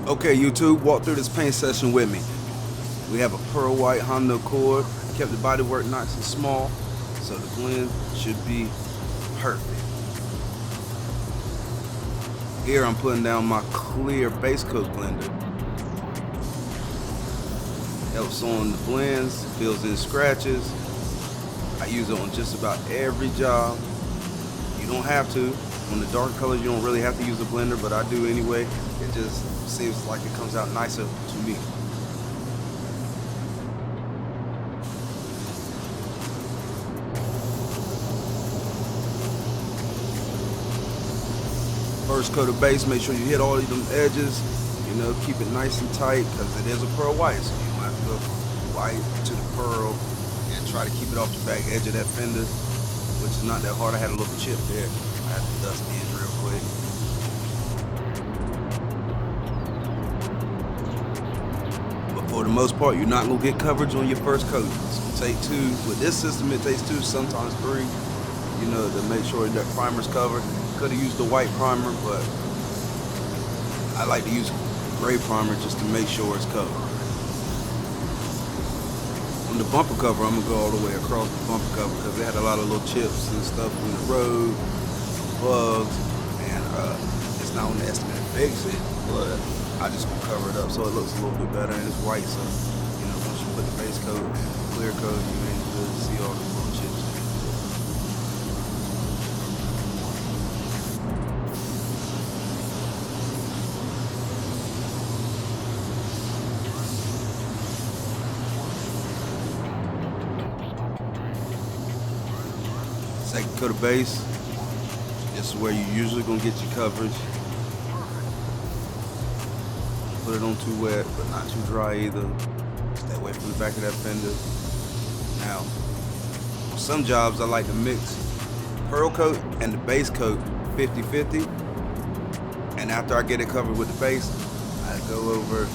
Okay, YouTube, walk through this paint session with me. We have a pearl white Honda Accord. Kept the bodywork nice and small, so the blend should be perfect. Here I'm putting down my clear base coat blender. Helps on the blends, fills in scratches. I use it on just about every job. You don't have to. On the dark colors, you don't really have to use a blender, but I do anyway. It just seems like it comes out nicer to me. First coat of base, make sure you hit all of them edges. You know, keep it nice and tight because it is a pearl white, so you don't have to go white to the pearl and try to keep it off the back edge of that fender, which is not that hard. I had a little chip there. I had to dust in real quick. But for the most part, you're not gonna get coverage on your first coat. It's gonna take two. With this system, it takes two, sometimes three. You know, to make sure that primer's covered. Could have used the white primer, but I like to use gray primer just to make sure it's covered. On the bumper cover, I'm gonna go all the way across the bumper cover because it had a lot of little chips and stuff in the road, bugs, and it's not on the estimate to fix it, but I just gonna cover it up so it looks a little bit better, and it's white, so you know, once you put the base coat and clear coat, you ain't good to see all the little chips. Second coat of base. This is where you usually gonna get your coverage. Put it on too wet, but not too dry either. Stay away from the back of that fender. Now, for some jobs I like to mix pearl coat and the base coat 50-50. And after I get it covered with the base, I go over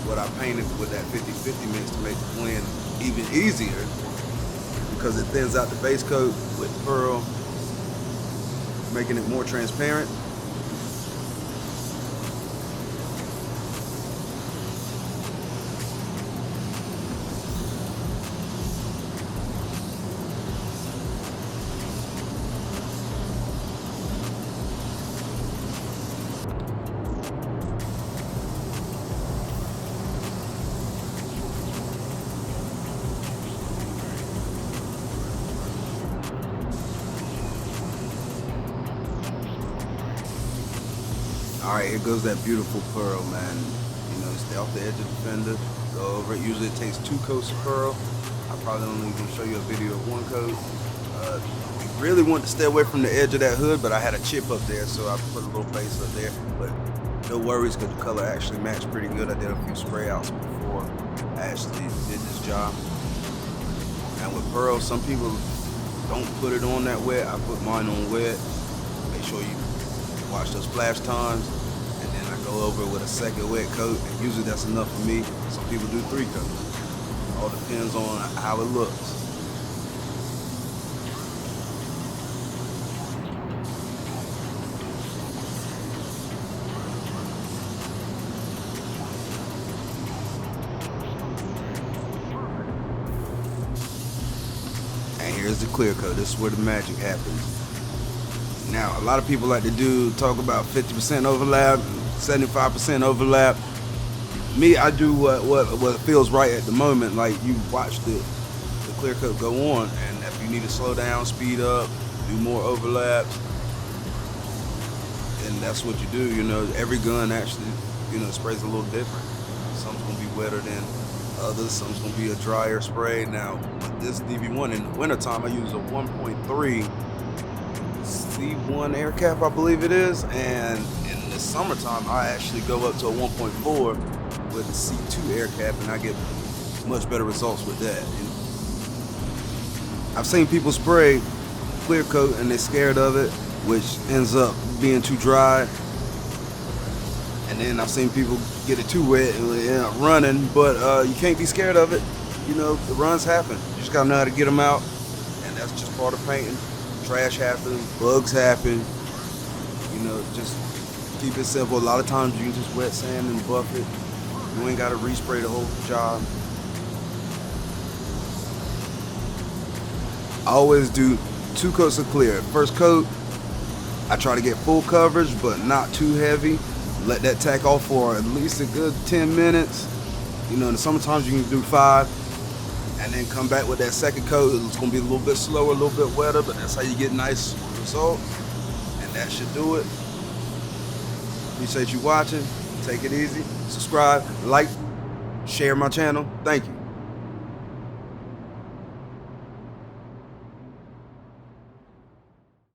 what I painted with that 50-50 mix to make the blend even easier, because it thins out the base coat with pearl, making it more transparent. Alright, here goes that beautiful pearl, man. You know, stay off the edge of the fender, go over it. Usually it takes two coats of pearl. I probably only gonna show you a video of one coat. You really want to stay away from the edge of that hood, but I had a chip up there, so I put a little base up there. But no worries, because the color actually matched pretty good. I did a few spray outs before I actually did this job. And with pearl, some people don't put it on that wet. I put mine on wet. Make sure you watch those flash times, and then I go over with a second wet coat, and usually that's enough for me. Some people do 3 coats. All depends on how it looks. And here's the clear coat. This is where the magic happens. Now, a lot of people like to talk about 50% overlap, 75% overlap. Me, I do what feels right at the moment. Like, you watch the clear coat go on, and if you need to slow down, speed up, do more overlaps, and that's what you do. You know, every gun actually, you know, sprays a little different. Some's gonna be wetter than others. Some's gonna be a drier spray. Now, with this DV1 in the wintertime, I use a 1.3 C1 air cap, I believe it is, and in the summertime I actually go up to a 1.4 with a C2 air cap, and I get much better results with that. And I've seen people spray clear coat and they're scared of it, which ends up being too dry, and then I've seen people get it too wet and they end up running, but you can't be scared of it. You know, the runs happen, you just gotta know how to get them out, and that's just part of painting. Trash happens, bugs happen, you know, just Keep it simple. A lot of times you can just wet sand and buff it. You ain't gotta respray the whole job. I always do 2 coats of clear. First coat, I try to get full coverage, but not too heavy. Let that tack off for at least a good 10 minutes. You know, in the summertime you can do 5, and then come back with that second coat. It's gonna be a little bit slower, a little bit wetter, but that's how you get nice results. And that should do it. Appreciate you watching. Take it easy. Subscribe, like, share my channel. Thank you.